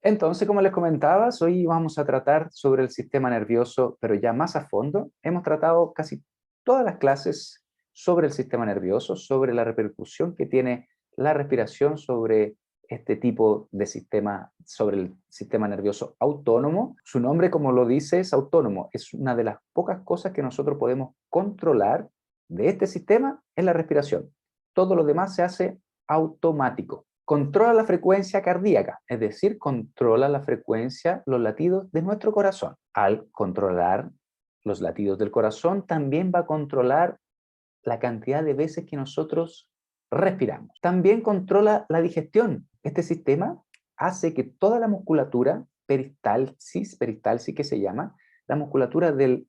Entonces, como les comentaba, hoy vamos a tratar sobre el sistema nervioso, pero ya más a fondo. Hemos tratado casi todas las clases sobre el sistema nervioso, sobre la repercusión que tiene la respiración sobre este tipo de sistema, sobre el sistema nervioso autónomo. Su nombre, como lo dice, es autónomo. Es una de las pocas cosas que nosotros podemos controlar de este sistema, es la respiración. Todo lo demás se hace automático. Controla la frecuencia cardíaca, es decir, controla la frecuencia, los latidos de nuestro corazón. Al controlar los latidos del corazón, también va a controlar la cantidad de veces que nosotros respiramos. También controla la digestión. Este sistema hace que toda la musculatura, peristalsis que se llama, la musculatura del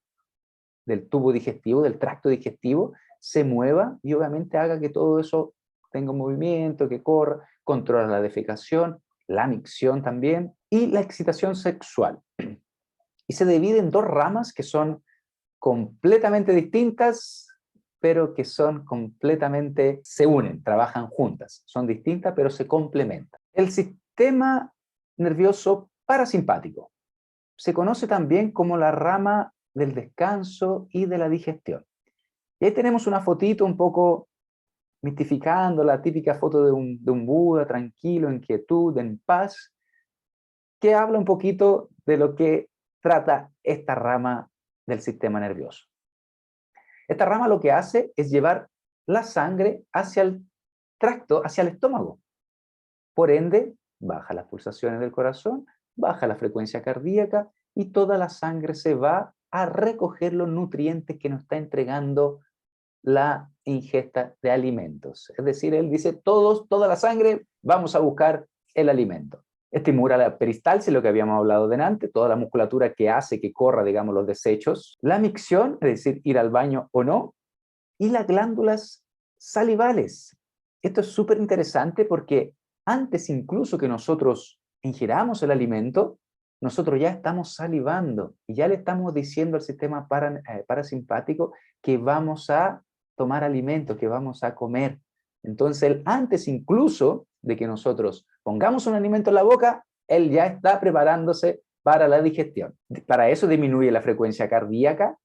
tubo digestivo, del tracto digestivo, se mueva y obviamente haga que todo eso tenga un movimiento, que corra, controla la defecación, la micción también y la excitación sexual. Y se divide en dos ramas que son completamente distintas, pero que son completamente, se unen, trabajan juntas. Son distintas, pero se complementan. El sistema nervioso parasimpático se conoce también como la rama del descanso y de la digestión. Y ahí tenemos una fotito un poco mistificando la típica foto de un Buda tranquilo, en quietud, en paz, que habla un poquito de lo que trata esta rama del sistema nervioso. Esta rama lo que hace es llevar la sangre hacia el tracto, hacia el estómago. Por ende, baja las pulsaciones del corazón, baja la frecuencia cardíaca y toda la sangre se va a recoger los nutrientes que nos está entregando la ingesta de alimentos. Es decir, él dice, toda la sangre, vamos a buscar el alimento. Estimula la peristalsis, lo que habíamos hablado delante, toda la musculatura que hace que corra, digamos, los desechos. La micción, es decir, ir al baño o no. Y las glándulas salivales. Esto es súper interesante porque antes incluso que nosotros ingiramos el alimento, nosotros ya estamos salivando y ya le estamos diciendo al sistema parasimpático que vamos a tomar alimento, que vamos a comer. Entonces, antes incluso de que nosotros pongamos un alimento en la boca, él ya está preparándose para la digestión. Para eso disminuye la frecuencia cardíaca,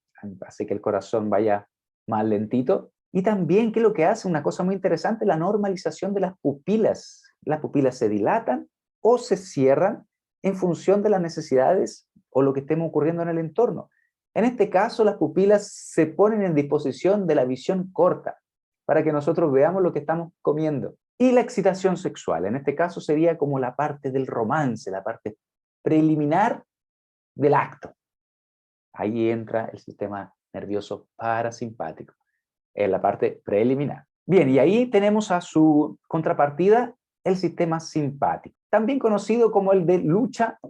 hace que el corazón vaya más lentito. Y también, ¿qué es lo que hace? Una cosa muy interesante, la normalización de las pupilas. Las pupilas se dilatan o se cierran en función de las necesidades o lo que estemos ocurriendo en el entorno. En este caso, las pupilas se ponen en disposición de la visión corta para que nosotros veamos lo que estamos comiendo. Y la excitación sexual, en este caso sería como la parte del romance, la parte preliminar del acto. Ahí entra el sistema nervioso parasimpático, en la parte preliminar. Bien, y ahí tenemos a su contrapartida el sistema simpático, también conocido como el de lucha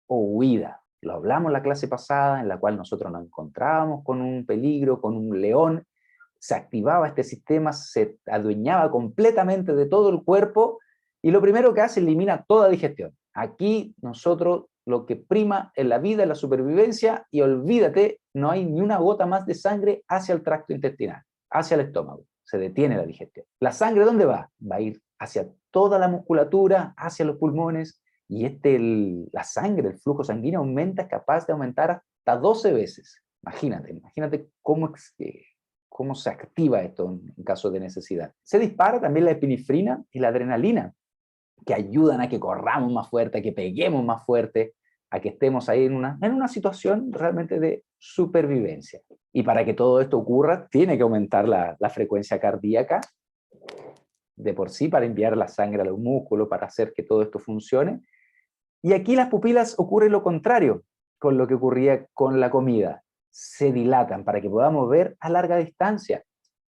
o huida. Lo hablamos en la clase pasada, en la cual nosotros nos encontrábamos con un peligro, con un león, se activaba este sistema, se adueñaba completamente de todo el cuerpo y lo primero que hace, elimina toda digestión. Aquí nosotros lo que prima en la vida es la supervivencia y olvídate, no hay ni una gota más de sangre hacia el tracto intestinal, hacia el estómago. Se detiene la digestión. ¿La sangre dónde va? Va a ir hacia toda la musculatura, hacia los pulmones, y la sangre, el flujo sanguíneo aumenta, es capaz de aumentar hasta 12 veces. Imagínate cómo se activa esto en caso de necesidad. Se dispara también la epinefrina y la adrenalina, que ayudan a que corramos más fuerte, a que peguemos más fuerte, a que estemos ahí en una situación realmente de supervivencia. Y para que todo esto ocurra, tiene que aumentar la frecuencia cardíaca de por sí para enviar la sangre a los músculos, para hacer que todo esto funcione. Y aquí las pupilas ocurre lo contrario con lo que ocurría con la comida. Se dilatan para que podamos ver a larga distancia.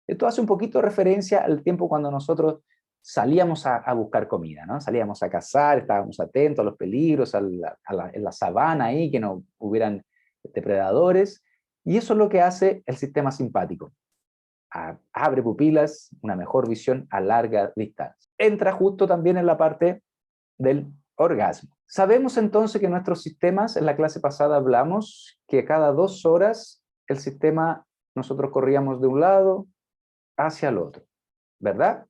Esto hace un poquito referencia al tiempo cuando nosotros salíamos a buscar comida, ¿no? Salíamos a cazar, estábamos atentos a los peligros, en la sabana ahí, que no hubieran depredadores. Y eso es lo que hace el sistema simpático. Abre pupilas, una mejor visión a larga distancia. Entra justo también en la parte del orgasmo. Sabemos entonces que nuestros sistemas, en la clase pasada hablamos que cada 2 horas el sistema, nosotros corríamos de un lado hacia el otro, ¿verdad?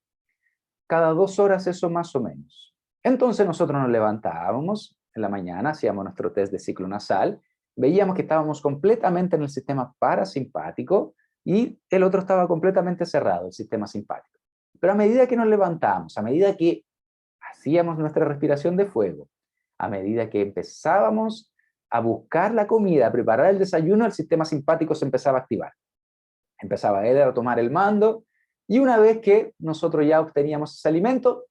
Cada 2 horas eso más o menos. Entonces nosotros nos levantábamos, en la mañana, hacíamos nuestro test de ciclo nasal, veíamos que estábamos completamente en el sistema parasimpático y el otro estaba completamente cerrado, el sistema simpático. Pero a medida que nos levantamos, a medida que hacíamos nuestra respiración de fuego, a medida que empezábamos a buscar la comida, a preparar el desayuno, el sistema simpático se empezaba a activar. Empezaba él a tomar el mando y una vez que nosotros ya obteníamos ese alimento,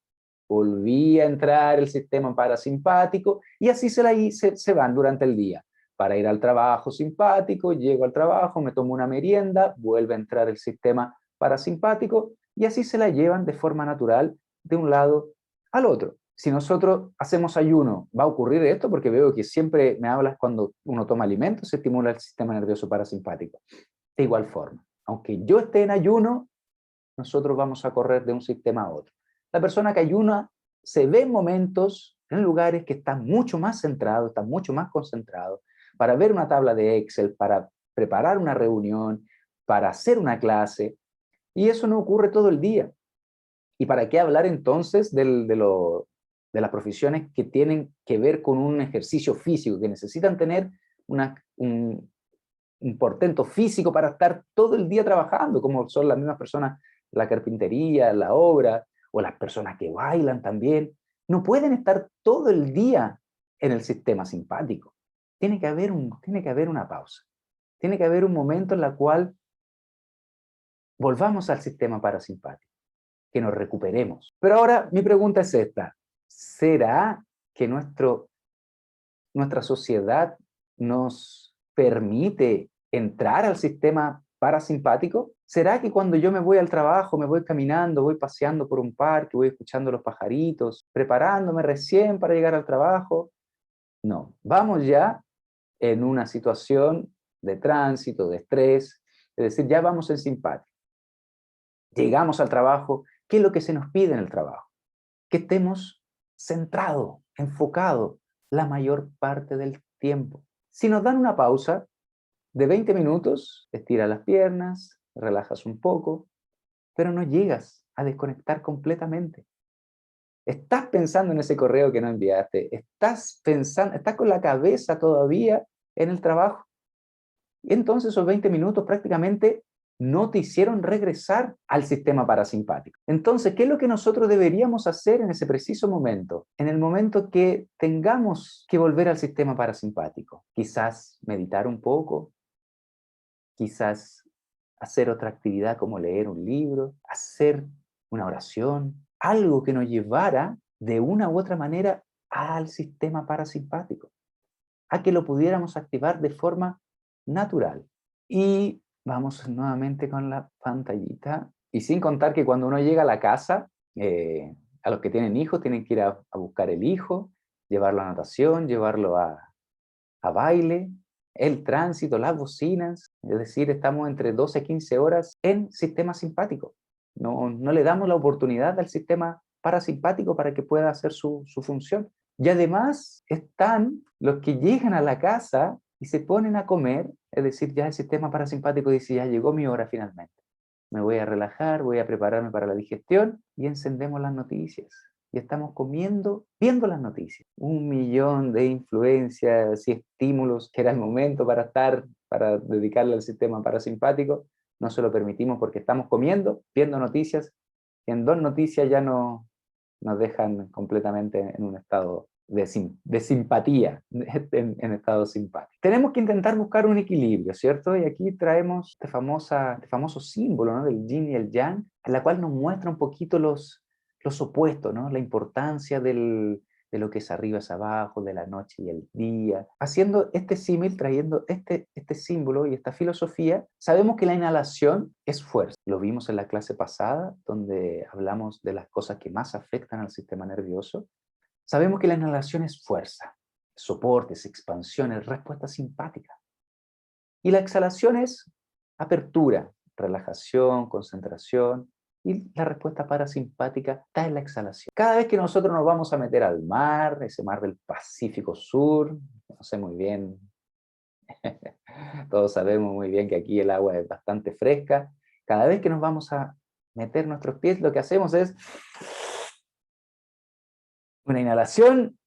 volvía a entrar el sistema parasimpático y así se van durante el día. Para ir al trabajo simpático, llego al trabajo, me tomo una merienda, vuelve a entrar el sistema parasimpático y así se la llevan de forma natural de un lado al otro. Si nosotros hacemos ayuno, ¿va a ocurrir esto? Porque veo que siempre me hablas cuando uno toma alimentos, se estimula el sistema nervioso parasimpático. De igual forma, aunque yo esté en ayuno, nosotros vamos a correr de un sistema a otro. La persona que ayuna se ve en momentos, en lugares que está mucho más centrado, está mucho más concentrado, para ver una tabla de Excel, para preparar una reunión, para hacer una clase, y eso no ocurre todo el día. ¿Y para qué hablar entonces de las profesiones que tienen que ver con un ejercicio físico, que necesitan tener un portento físico para estar todo el día trabajando, como son las mismas personas, la carpintería, la obra, o las personas que bailan también? No pueden estar todo el día en el sistema simpático. Tiene que haber una pausa. Tiene que haber un momento en el cual volvamos al sistema parasimpático, que nos recuperemos. Pero ahora mi pregunta es esta: ¿será que nuestra sociedad nos permite entrar al sistema parasimpático? ¿Será que cuando yo me voy al trabajo, me voy caminando, voy paseando por un parque, voy escuchando los pajaritos, preparándome recién para llegar al trabajo? No, vamos ya en una situación de tránsito, de estrés, es decir, ya vamos en simpático. Llegamos al trabajo, ¿qué es lo que se nos pide en el trabajo? Que estemos centrados, enfocados la mayor parte del tiempo. Si nos dan una pausa de 20 minutos, estiras las piernas, relajas un poco, pero no llegas a desconectar completamente. Estás pensando en ese correo que no enviaste, estás con la cabeza todavía en el trabajo. Y entonces esos 20 minutos prácticamente no te hicieron regresar al sistema parasimpático. Entonces, ¿qué es lo que nosotros deberíamos hacer en ese preciso momento? En el momento que tengamos que volver al sistema parasimpático. Quizás meditar un poco, quizás hacer otra actividad como leer un libro, hacer una oración, algo que nos llevara de una u otra manera al sistema parasimpático, a que lo pudiéramos activar de forma natural. Y vamos nuevamente con la pantallita. Y sin contar que cuando uno llega a la casa, a los que tienen hijos, tienen que ir a buscar el hijo, llevarlo a natación, llevarlo a baile, el tránsito, las bocinas. Es decir, estamos entre 12 y 15 horas en sistema simpático. No le damos la oportunidad al sistema parasimpático para que pueda hacer su función. Y además están los que llegan a la casa y se ponen a comer, es decir, ya el sistema parasimpático dice, ya llegó mi hora finalmente. Me voy a relajar, voy a prepararme para la digestión y encendemos las noticias. Y estamos comiendo, viendo las noticias. 1.000.000 de influencias y estímulos que era el momento para dedicarle al sistema parasimpático. No se lo permitimos porque estamos comiendo, viendo noticias, y en 2 noticias ya nos dejan completamente en un estado de simpatía, en estado simpático. Tenemos que intentar buscar un equilibrio, ¿cierto? Y aquí traemos este famoso símbolo, ¿no?, del yin y el yang, en la cual nos muestra un poquito los opuestos, ¿no? La importancia de lo que es arriba es abajo, de la noche y el día. Haciendo este símil, trayendo este símbolo y esta filosofía, sabemos que la inhalación es fuerza. Lo vimos en la clase pasada, donde hablamos de las cosas que más afectan al sistema nervioso. Sabemos que la inhalación es fuerza, soporte, es expansión, es respuesta simpática. Y la exhalación es apertura, relajación, concentración. Y la respuesta parasimpática está en la exhalación. Cada vez que nosotros nos vamos a meter al mar, ese mar del Pacífico Sur, no sé muy bien, todos sabemos muy bien que aquí el agua es bastante fresca. Cada vez que nos vamos a meter nuestros pies, lo que hacemos es una inhalación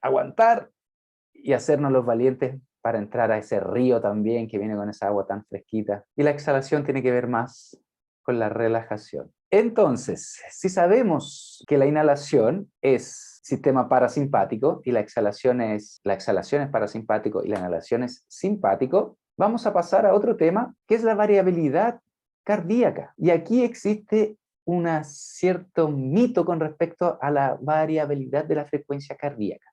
aguantar y hacernos los valientes para entrar a ese río también que viene con esa agua tan fresquita. Y la exhalación tiene que ver más con la relajación. Entonces, si sabemos que la inhalación es sistema parasimpático y la exhalación es parasimpático y la inhalación es simpático, vamos a pasar a otro tema que es la variabilidad cardíaca. Y aquí existe un cierto mito con respecto a la variabilidad de la frecuencia cardíaca.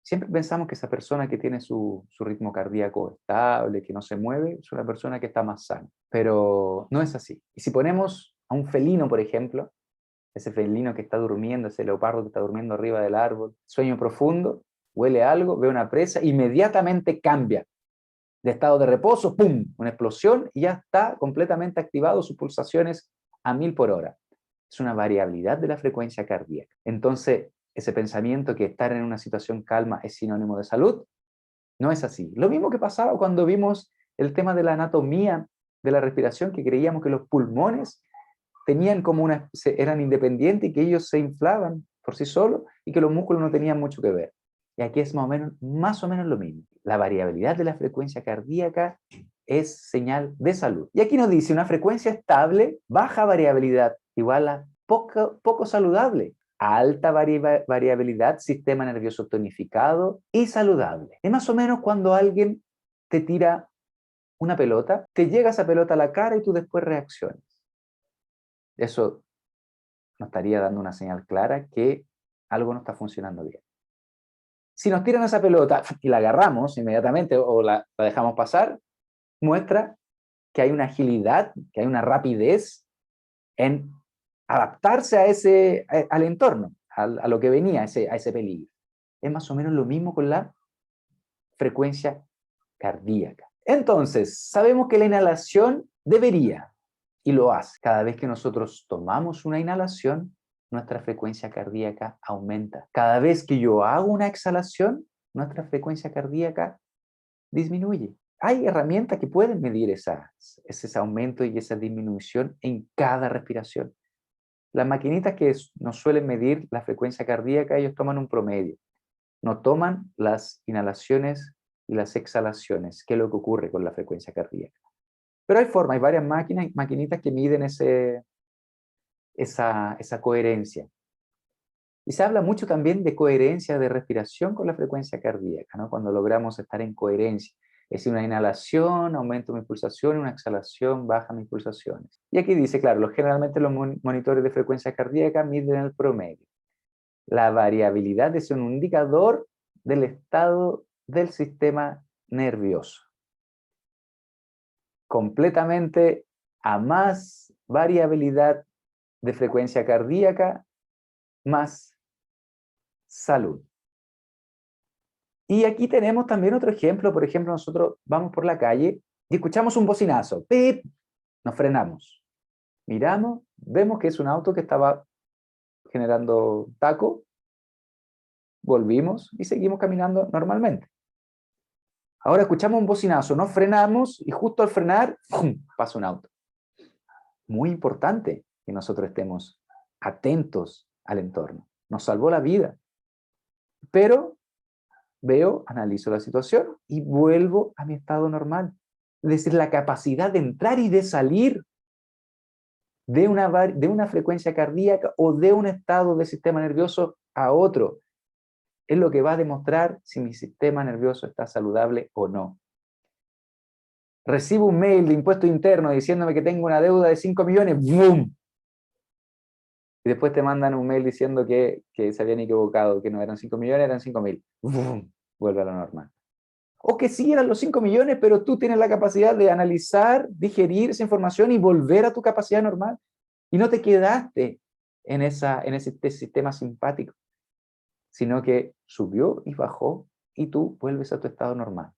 Siempre pensamos que esa persona que tiene su ritmo cardíaco estable, que no se mueve, es una persona que está más sana. Pero no es así. Y si ponemos a un felino, por ejemplo, ese felino que está durmiendo, ese leopardo que está durmiendo arriba del árbol, sueño profundo, huele algo, ve una presa, inmediatamente cambia de estado de reposo, ¡pum!, una explosión y ya está completamente activado, sus pulsaciones a 1000 por hora. Es una variabilidad de la frecuencia cardíaca. Entonces, ese pensamiento que estar en una situación calma es sinónimo de salud, no es así. Lo mismo que pasaba cuando vimos el tema de la anatomía de la respiración, que creíamos que los pulmones tenían como eran independientes y que ellos se inflaban por sí solos y que los músculos no tenían mucho que ver. Y aquí es más o menos lo mismo. La variabilidad de la frecuencia cardíaca es señal de salud. Y aquí nos dice una frecuencia estable, baja variabilidad, igual a poco saludable. Alta variabilidad, sistema nervioso tonificado y saludable. Es más o menos cuando alguien te tira una pelota, te llega esa pelota a la cara y tú después reaccionas. Eso nos estaría dando una señal clara que algo no está funcionando bien. Si nos tiran esa pelota y la agarramos inmediatamente o la dejamos pasar, muestra que hay una agilidad, que hay una rapidez en adaptarse al entorno, a lo que venía, a ese peligro. Es más o menos lo mismo con la frecuencia cardíaca. Entonces, sabemos que la inhalación debería, y lo hace, cada vez que nosotros tomamos una inhalación, nuestra frecuencia cardíaca aumenta. Cada vez que yo hago una exhalación, nuestra frecuencia cardíaca disminuye. Hay herramientas que pueden medir ese aumento y esa disminución en cada respiración. Las maquinitas que nos suelen medir la frecuencia cardíaca, ellos toman un promedio. No toman las inhalaciones y las exhalaciones, que es lo que ocurre con la frecuencia cardíaca. Pero hay varias maquinitas que miden esa coherencia. Y se habla mucho también de coherencia de respiración con la frecuencia cardíaca, ¿no? Cuando logramos estar en coherencia. Es decir, una inhalación, aumento mis pulsaciones, una exhalación, baja mis pulsaciones. Y aquí dice, claro, generalmente los monitores de frecuencia cardíaca miden el promedio. La variabilidad es un indicador del estado del sistema nervioso. Completamente a más variabilidad de frecuencia cardíaca, más salud. Y aquí tenemos también otro ejemplo. Por ejemplo, nosotros vamos por la calle y escuchamos un bocinazo. ¡Pip! Nos frenamos. Miramos, vemos que es un auto que estaba generando taco. Volvimos y seguimos caminando normalmente. Ahora escuchamos un bocinazo, nos frenamos y justo al frenar, ¡pum!, pasa un auto. Muy importante que nosotros estemos atentos al entorno. Nos salvó la vida. Pero veo, analizo la situación y vuelvo a mi estado normal. Es decir, la capacidad de entrar y de salir de una frecuencia cardíaca o de un estado del sistema nervioso a otro es lo que va a demostrar si mi sistema nervioso está saludable o no. Recibo un mail de impuesto interno diciéndome que tengo una deuda de 5 millones, ¡boom! Y después te mandan un mail diciendo que se habían equivocado, que no eran 5 millones, eran 5.000. ¡Boom! Vuelve a lo normal. O que sí eran los 5 millones, pero tú tienes la capacidad de analizar, digerir esa información y volver a tu capacidad normal. Y no te quedaste en ese sistema simpático, sino que subió y bajó y tú vuelves a tu estado normal,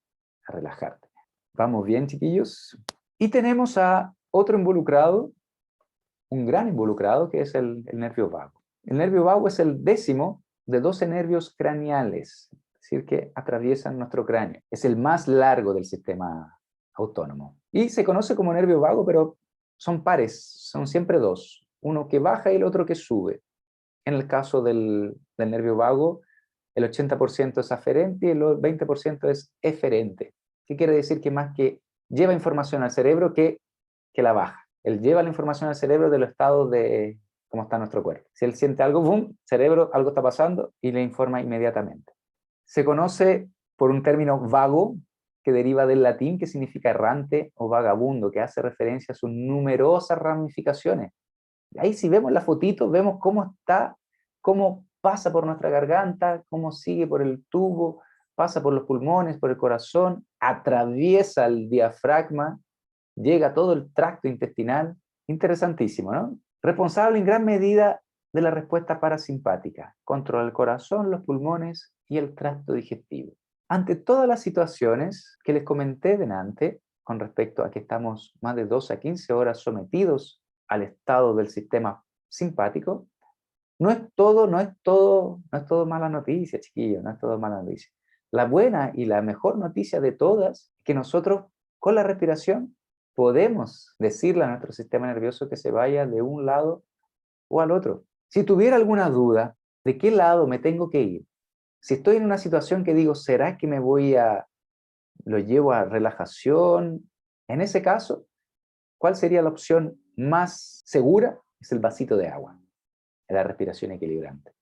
a relajarte. ¿Vamos bien, chiquillos? Y tenemos a otro involucrado, un gran involucrado, que es el nervio vago. El nervio vago es el 10º de 12 nervios craneales, es decir, que atraviesan nuestro cráneo. Es el más largo del sistema autónomo. Y se conoce como nervio vago, pero son pares, son siempre dos. Uno que baja y el otro que sube. En el caso del nervio vago, el 80% es aferente y el 20% es eferente. ¿Qué quiere decir? Que más que lleva información al cerebro que la baja. Él lleva la información al cerebro de los estados de cómo está nuestro cuerpo. Si él siente algo, boom, cerebro, algo está pasando y le informa inmediatamente. Se conoce por un término vago, que deriva del latín, que significa errante o vagabundo, que hace referencia a sus numerosas ramificaciones. Ahí si vemos la fotito, vemos cómo está, cómo pasa por nuestra garganta, cómo sigue por el tubo, pasa por los pulmones, por el corazón, atraviesa el diafragma, llega a todo el tracto intestinal. Interesantísimo, ¿no? Responsable en gran medida de la respuesta parasimpática, controla el corazón, los pulmones y el tracto digestivo. Ante todas las situaciones que les comenté delante, con respecto a que estamos más de 12 a 15 horas sometidos al estado del sistema simpático, no es todo mala noticia, chiquillos, no es todo mala noticia. La buena y la mejor noticia de todas es que nosotros con la respiración podemos decirle a nuestro sistema nervioso que se vaya de un lado o al otro. Si tuviera alguna duda de qué lado me tengo que ir, si estoy en una situación que digo, ¿será que lo llevo a relajación? En ese caso, ¿cuál sería la opción más segura? Es el vasito de agua, la respiración equilibrante.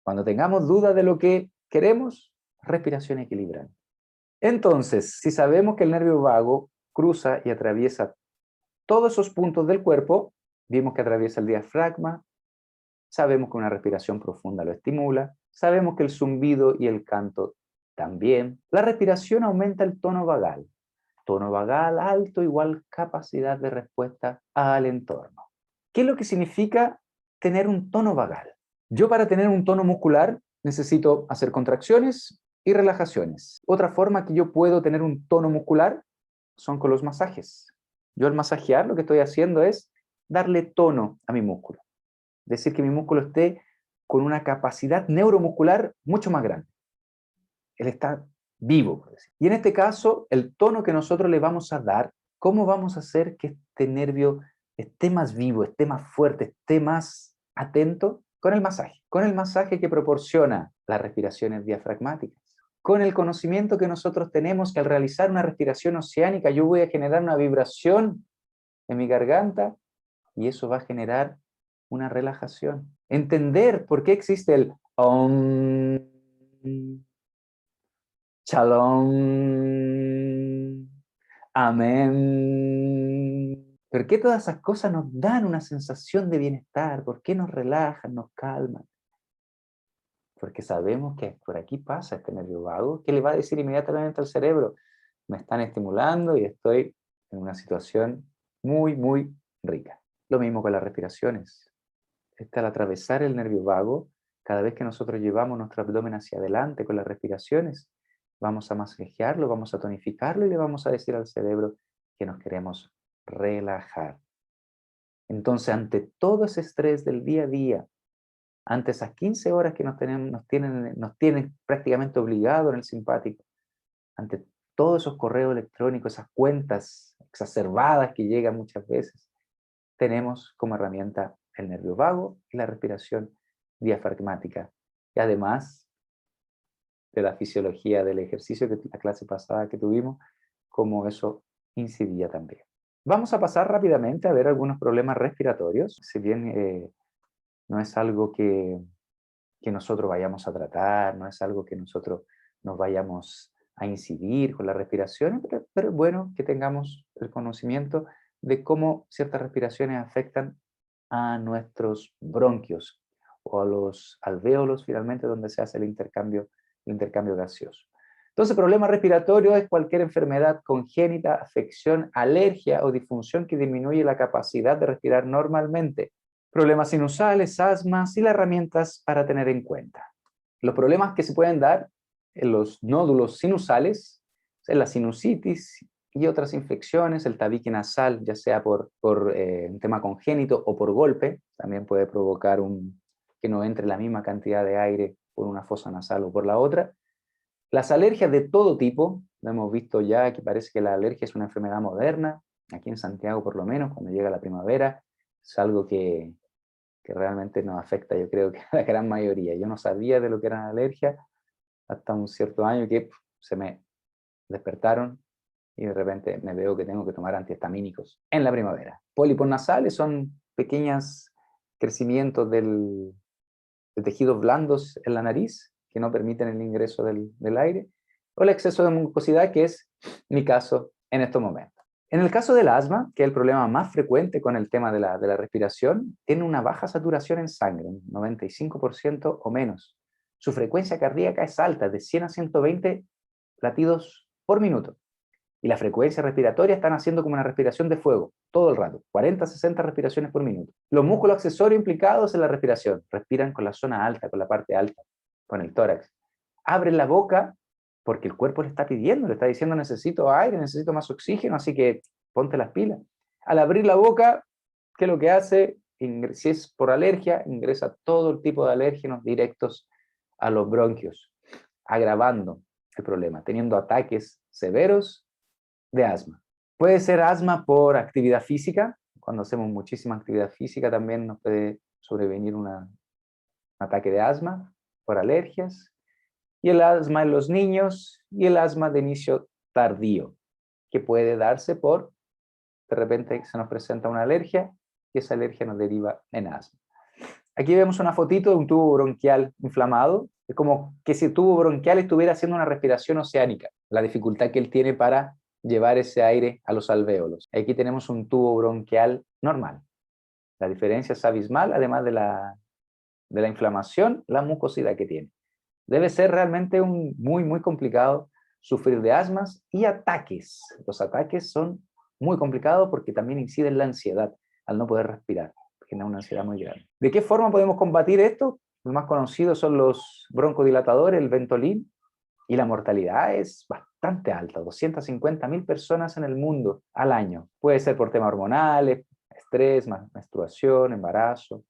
Cuando tengamos duda de lo que queremos, respiración equilibrante. Entonces, si sabemos que el nervio vago cruza y atraviesa todos esos puntos del cuerpo, vimos que atraviesa el diafragma, sabemos que una respiración profunda lo estimula, sabemos que el zumbido y el canto también. La respiración aumenta el tono vagal. Tono vagal alto igual capacidad de respuesta al entorno. ¿Qué es lo que significa tener un tono vagal? Yo para tener un tono muscular necesito hacer contracciones y relajaciones. Otra forma que yo puedo tener un tono muscular son con los masajes. Yo al masajear lo que estoy haciendo es darle tono a mi músculo. Es decir, que mi músculo esté con una capacidad neuromuscular mucho más grande. Él está vivo, por decir. Y en este caso, el tono que nosotros le vamos a dar, ¿cómo vamos a hacer que este nervio esté más vivo, esté más fuerte, esté más atento? Con el masaje que proporciona las respiraciones diafragmáticas. Con el conocimiento que nosotros tenemos que al realizar una respiración oceánica yo voy a generar una vibración en mi garganta y eso va a generar una relajación. Entender por qué existe el Om, Shalom, Amén. ¿Por qué todas esas cosas nos dan una sensación de bienestar? ¿Por qué nos relajan, nos calman? Porque sabemos que por aquí pasa este nervio vago, que le va a decir inmediatamente al cerebro, me están estimulando y estoy en una situación muy, muy rica. Lo mismo con las respiraciones. Al atravesar el nervio vago, cada vez que nosotros llevamos nuestro abdomen hacia adelante con las respiraciones, vamos a masajearlo, vamos a tonificarlo y le vamos a decir al cerebro que nos queremos relajar. Entonces, ante todo ese estrés del día a día, ante esas 15 horas que nos tienen prácticamente obligados en el simpático, ante todos esos correos electrónicos, esas cuentas exacerbadas que llegan muchas veces, tenemos como herramienta el nervio vago y la respiración diafragmática. Y además de la fisiología del ejercicio que la clase pasada que tuvimos, cómo eso incidía también. Vamos a pasar rápidamente a ver algunos problemas respiratorios, si bien no es algo que nosotros vayamos a tratar, no es algo que nosotros nos vayamos a incidir con la respiración, pero es bueno que tengamos el conocimiento de cómo ciertas respiraciones afectan a nuestros bronquios o a los alvéolos finalmente donde se hace el intercambio gaseoso. Entonces, problema respiratorio es cualquier enfermedad congénita, afección, alergia o disfunción que disminuye la capacidad de respirar normalmente. Problemas sinusales, asmas y las herramientas para tener en cuenta. Los problemas que se pueden dar en los nódulos sinusales, en la sinusitis y otras infecciones, el tabique nasal, ya sea por un tema congénito o por golpe, también puede provocar que no entre la misma cantidad de aire por una fosa nasal o por la otra. Las alergias de todo tipo, lo hemos visto ya que parece que la alergia es una enfermedad moderna, aquí en Santiago por lo menos, cuando llega la primavera, es algo que realmente nos afecta, yo creo que a la gran mayoría. Yo no sabía de lo que era la alergia, hasta un cierto año que se me despertaron y de repente me veo que tengo que tomar antihistamínicos en la primavera. Pólipos nasales son pequeños crecimientos de tejidos blandos en la nariz que no permiten el ingreso del aire, o el exceso de mucosidad, que es mi caso en estos momentos. En el caso del asma, que es el problema más frecuente con el tema de la respiración, tiene una baja saturación en sangre, un 95% o menos. Su frecuencia cardíaca es alta, de 100 a 120 latidos por minuto. Y la frecuencia respiratoria están haciendo como una respiración de fuego, todo el rato, 40 a 60 respiraciones por minuto. Los músculos accesorios implicados en la respiración, respiran con la zona alta, con la parte alta, con el tórax. Abren la boca porque el cuerpo le está pidiendo, le está diciendo necesito aire, necesito más oxígeno, así que ponte las pilas. Al abrir la boca, ¿qué es lo que hace? Si es por alergia, ingresa todo el tipo de alérgenos directos a los bronquios, agravando el problema, teniendo ataques severos de asma. Puede ser asma por actividad física, cuando hacemos muchísima actividad física también nos puede sobrevenir un ataque de asma por alergias, y el asma en los niños y el asma de inicio tardío, que puede darse por, de repente se nos presenta una alergia y esa alergia nos deriva en asma. Aquí vemos una fotito de un tubo bronquial inflamado, es como que si el tubo bronquial estuviera haciendo una respiración oceánica, la dificultad que él tiene para llevar ese aire a los alvéolos. Aquí tenemos un tubo bronquial normal. La diferencia es abismal, además de la inflamación, la mucosidad que tiene. Debe ser realmente muy complicado sufrir de asmas y ataques. Los ataques son muy complicados porque también inciden en la ansiedad al no poder respirar. Genera una ansiedad muy grande. ¿De qué forma podemos combatir esto? Los más conocidos son los broncodilatadores, el Ventolin, y la mortalidad es bastante alta, 250.000 personas en el mundo al año. Puede ser por temas hormonales, estrés, menstruación, embarazo,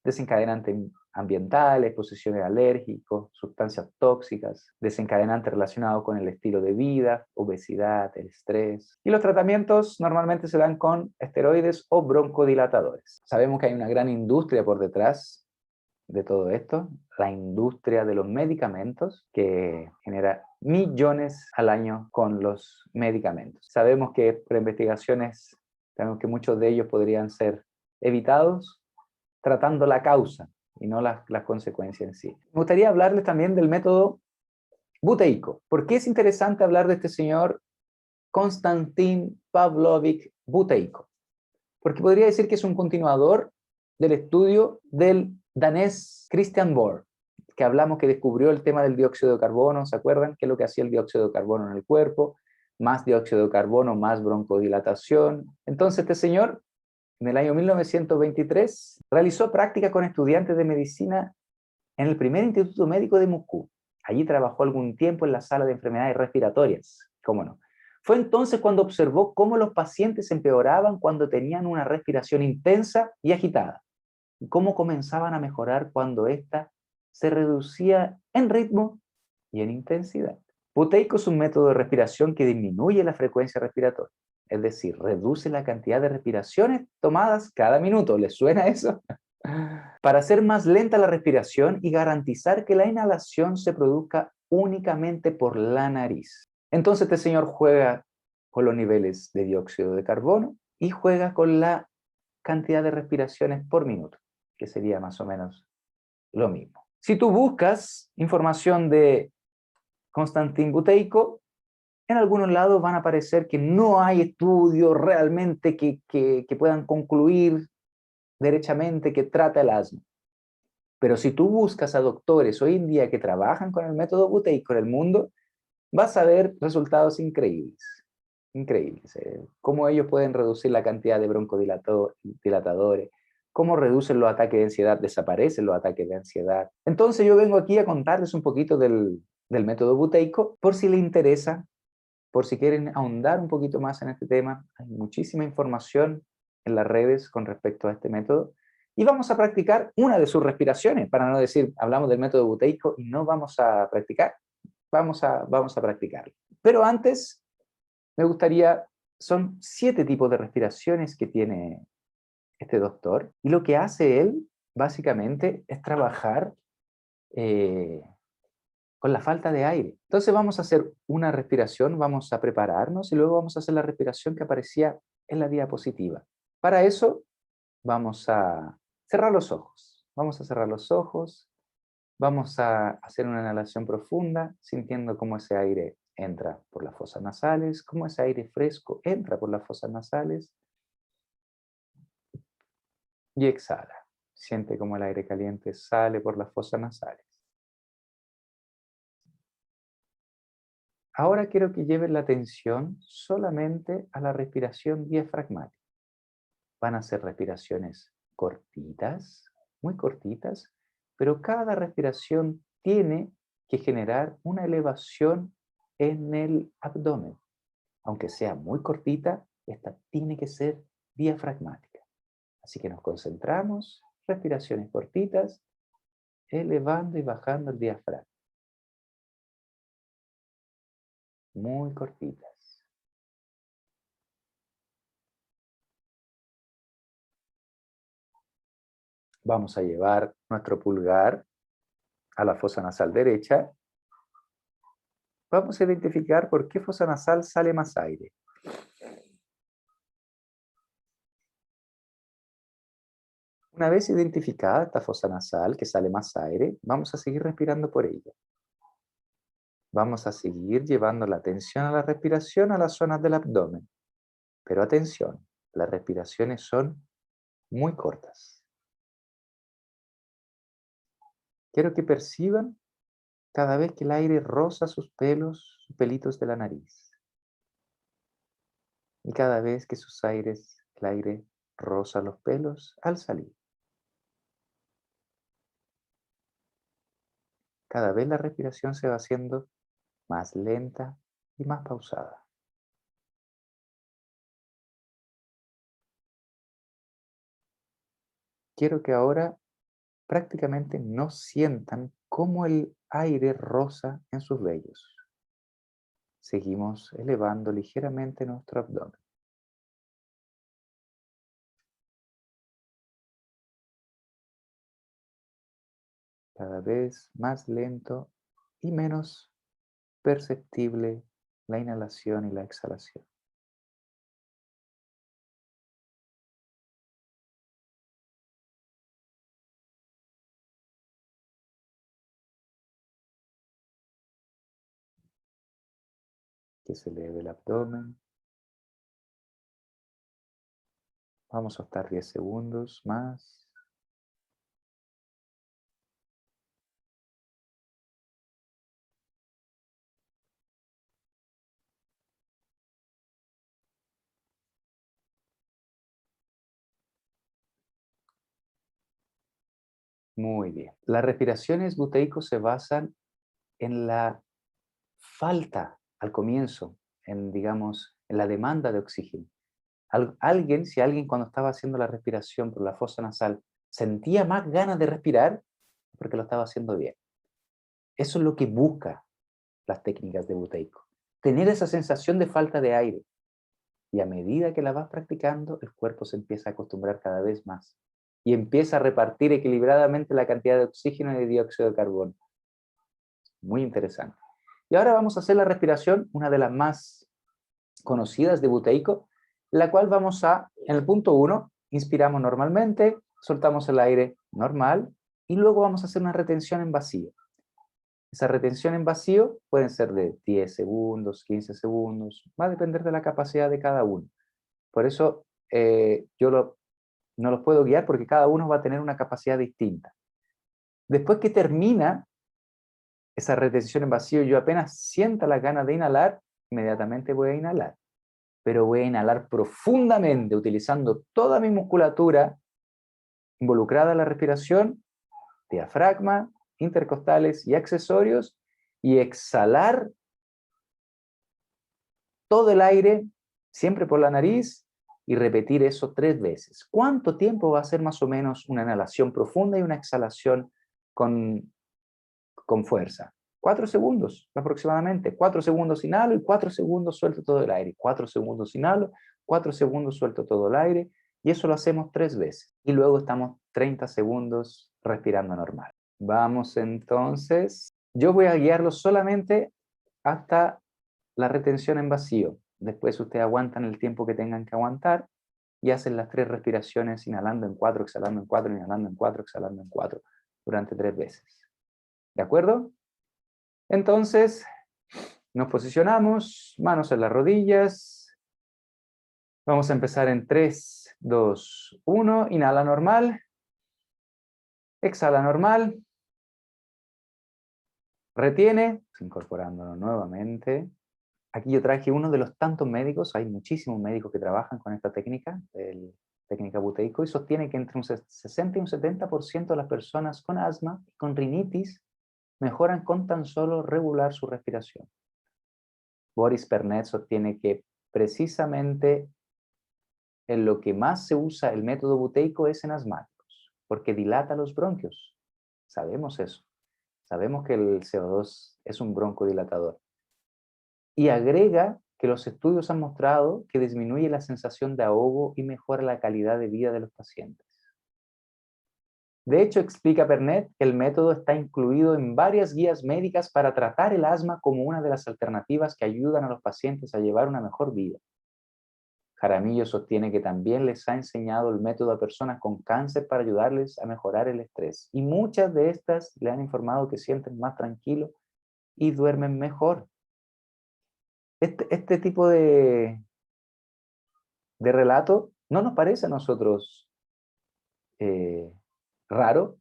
desencadenantes ambientales, exposiciones alérgicas, sustancias tóxicas, desencadenantes relacionados con el estilo de vida, obesidad, el estrés. Y los tratamientos normalmente se dan con esteroides o broncodilatadores. Sabemos que hay una gran industria por detrás de todo esto, la industria de los medicamentos, que genera millones al año con los medicamentos. Sabemos que por investigaciones, sabemos que muchos de ellos podrían ser evitados tratando la causa y no las consecuencias en sí. Me gustaría hablarles también del método buteico. ¿Por qué es interesante hablar de este señor Konstantin Pavlovich Buteyko? Porque podría decir que es un continuador del estudio del danés Christian Bohr, que hablamos que descubrió el tema del dióxido de carbono, ¿se acuerdan? ¿Qué es lo que hacía el dióxido de carbono en el cuerpo? Más dióxido de carbono, más broncodilatación. Entonces este señor, en el año 1923, realizó práctica con estudiantes de medicina en el primer Instituto Médico de Moscú. Allí trabajó algún tiempo en la sala de enfermedades respiratorias, ¿cómo no? Fue entonces cuando observó cómo los pacientes empeoraban cuando tenían una respiración intensa y agitada, y cómo comenzaban a mejorar cuando ésta se reducía en ritmo y en intensidad. Buteyko es un método de respiración que disminuye la frecuencia respiratoria, es decir, reduce la cantidad de respiraciones tomadas cada minuto. ¿Les suena eso? Para hacer más lenta la respiración y garantizar que la inhalación se produzca únicamente por la nariz. Entonces este señor juega con los niveles de dióxido de carbono y juega con la cantidad de respiraciones por minuto, que sería más o menos lo mismo. Si tú buscas información de Konstantin Buteyko, en algunos lados van a aparecer que no hay estudios realmente que puedan concluir derechamente que trata el asma. Pero si tú buscas a doctores hoy en día que trabajan con el método Buteyko en el mundo, vas a ver resultados increíbles. Increíbles. Cómo ellos pueden reducir la cantidad de broncodilatadores, cómo reducen los ataques de ansiedad, desaparecen los ataques de ansiedad. Entonces yo vengo aquí a contarles un poquito del método Buteyko, por si les interesa, por si quieren ahondar un poquito más en este tema. Hay muchísima información en las redes con respecto a este método. Y vamos a practicar una de sus respiraciones, para no decir, hablamos del método Buteyko y no vamos a practicar. Vamos a practicarlo. Pero antes, me gustaría, son 7 tipos de respiraciones que tiene este doctor. Y lo que hace él, básicamente, es trabajar con la falta de aire. Entonces vamos a hacer una respiración, vamos a prepararnos y luego vamos a hacer la respiración que aparecía en la diapositiva. Para eso vamos a cerrar los ojos. Vamos a cerrar los ojos, vamos a hacer una inhalación profunda, sintiendo cómo ese aire entra por las fosas nasales, cómo ese aire fresco entra por las fosas nasales y exhala. Siente cómo el aire caliente sale por las fosas nasales. Ahora quiero que lleven la atención solamente a la respiración diafragmática. Van a ser respiraciones cortitas, muy cortitas, pero cada respiración tiene que generar una elevación en el abdomen. Aunque sea muy cortita, esta tiene que ser diafragmática. Así que nos concentramos, respiraciones cortitas, elevando y bajando el diafragma. Muy cortitas. Vamos a llevar nuestro pulgar a la fosa nasal derecha. Vamos a identificar por qué fosa nasal sale más aire. Una vez identificada esta fosa nasal que sale más aire, vamos a seguir respirando por ella. Vamos a seguir llevando la atención a la respiración a las zonas del abdomen. Pero atención, las respiraciones son muy cortas. Quiero que perciban cada vez que el aire roza sus pelos, sus pelitos de la nariz. Y cada vez que el aire roza los pelos al salir. Cada vez la respiración se va haciendo más lenta y más pausada. Quiero que ahora prácticamente no sientan cómo el aire roza en sus vellos. Seguimos elevando ligeramente nuestro abdomen. Cada vez más lento y menos perceptible la inhalación y la exhalación. Que se eleve el abdomen. Vamos a estar 10 segundos más. Muy bien. Las respiraciones buteicos se basan en la falta al comienzo, digamos, en la demanda de oxígeno. Si alguien cuando estaba haciendo la respiración por la fosa nasal sentía más ganas de respirar, porque lo estaba haciendo bien. Eso es lo que busca las técnicas de buteico. Tener esa sensación de falta de aire. Y a medida que la vas practicando, el cuerpo se empieza a acostumbrar cada vez más. Y empieza a repartir equilibradamente la cantidad de oxígeno y de dióxido de carbono. Muy interesante. Y ahora vamos a hacer la respiración, una de las más conocidas de buteico, la cual en el punto 1, inspiramos normalmente, soltamos el aire normal y luego vamos a hacer una retención en vacío. Esa retención en vacío pueden ser de 10 segundos, 15 segundos, va a depender de la capacidad de cada uno. Por eso no los puedo guiar porque cada uno va a tener una capacidad distinta. Después que termina esa retención en vacío, yo apenas sienta las ganas de inhalar, inmediatamente voy a inhalar. Pero voy a inhalar profundamente, utilizando toda mi musculatura involucrada en la respiración, diafragma, intercostales y accesorios, y exhalar todo el aire, siempre por la nariz, y repetir eso 3 veces. ¿Cuánto tiempo va a ser más o menos una inhalación profunda y una exhalación con fuerza? 4 segundos aproximadamente. 4 segundos inhalo y 4 segundos suelto todo el aire. 4 segundos inhalo, 4 segundos suelto todo el aire. Y eso lo hacemos 3 veces. Y luego estamos 30 segundos respirando normal. Vamos entonces Yo voy a guiarlos solamente hasta la retención en vacío. Después ustedes aguantan el tiempo que tengan que aguantar y hacen las 3 respiraciones inhalando en 4, exhalando en 4, inhalando en 4, exhalando en 4 durante 3 veces. ¿De acuerdo? Entonces, nos posicionamos, manos en las rodillas. Vamos a empezar en 3, 2, 1. Inhala normal. Exhala normal. Retiene, incorporándolo nuevamente. Aquí yo traje uno de los tantos médicos, hay muchísimos médicos que trabajan con esta técnica, técnica buteico, y sostiene que entre un 60 y un 70% de las personas con asma y con rinitis mejoran con tan solo regular su respiración. Boris Pernet sostiene que precisamente en lo que más se usa el método buteico es en asmáticos, porque dilata los bronquios. Sabemos eso. Sabemos que el CO2 es un broncodilatador. Y agrega que los estudios han mostrado que disminuye la sensación de ahogo y mejora la calidad de vida de los pacientes. De hecho, explica Pernet que el método está incluido en varias guías médicas para tratar el asma como una de las alternativas que ayudan a los pacientes a llevar una mejor vida. Jaramillo sostiene que también les ha enseñado el método a personas con cáncer para ayudarles a mejorar el estrés. Y muchas de estas le han informado que sienten más tranquilos y duermen mejor. Este tipo de relato no nos parece a nosotros eh, raro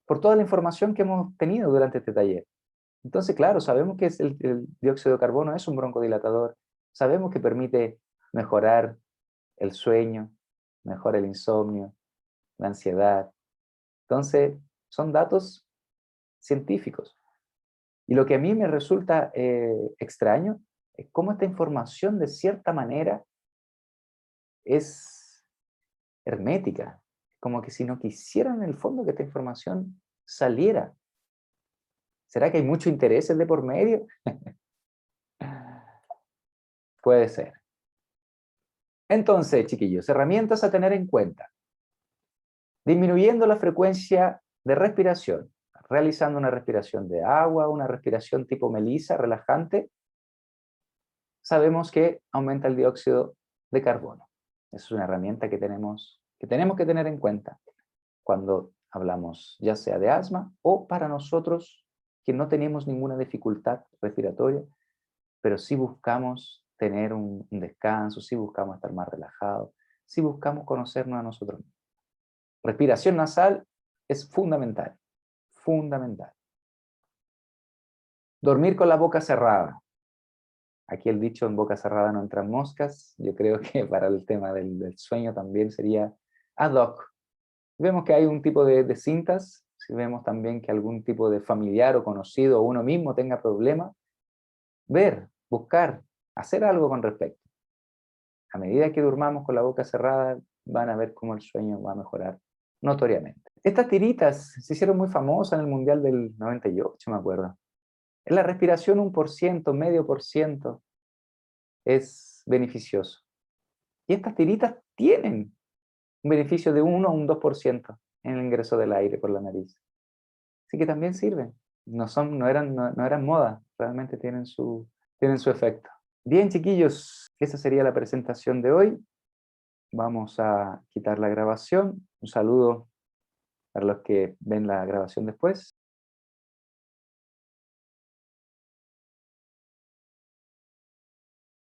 por toda la información que hemos tenido durante este taller. Entonces, claro, sabemos que el dióxido de carbono es un broncodilatador, sabemos que permite mejorar el sueño, mejora el insomnio, la ansiedad. Entonces, son datos científicos. Y lo que a mí me resulta extraño es cómo esta información de cierta manera es hermética. Como que si no quisieran en el fondo que esta información saliera. ¿Será que hay mucho interés de por medio? Puede ser. Entonces, chiquillos, herramientas a tener en cuenta. Disminuyendo la frecuencia de respiración, realizando una respiración de agua, una respiración tipo melisa, relajante, sabemos que aumenta el dióxido de carbono. Es una herramienta que tenemos que tener en cuenta cuando hablamos ya sea de asma o para nosotros que no tenemos ninguna dificultad respiratoria, pero sí buscamos tener un descanso, sí buscamos estar más relajados, sí buscamos conocernos a nosotros mismos. Respiración nasal es fundamental, fundamental. Dormir con la boca cerrada. Aquí el dicho en boca cerrada no entran moscas, yo creo que para el tema del sueño también sería ad hoc. Vemos que hay un tipo de cintas, si vemos también que algún tipo de familiar o conocido o uno mismo tenga problemas, ver, buscar, hacer algo con respecto. A medida que durmamos con la boca cerrada, van a ver cómo el sueño va a mejorar notoriamente. Estas tiritas se hicieron muy famosas en el Mundial del 98, me acuerdo. En la respiración 1%, medio por ciento es beneficioso. Y estas tiritas tienen un beneficio de 1 a un 2% en el ingreso del aire por la nariz. Así que también sirven. No eran moda, realmente tienen su efecto. Bien, chiquillos, esa sería la presentación de hoy. Vamos a quitar la grabación. Un saludo para los que ven la grabación después.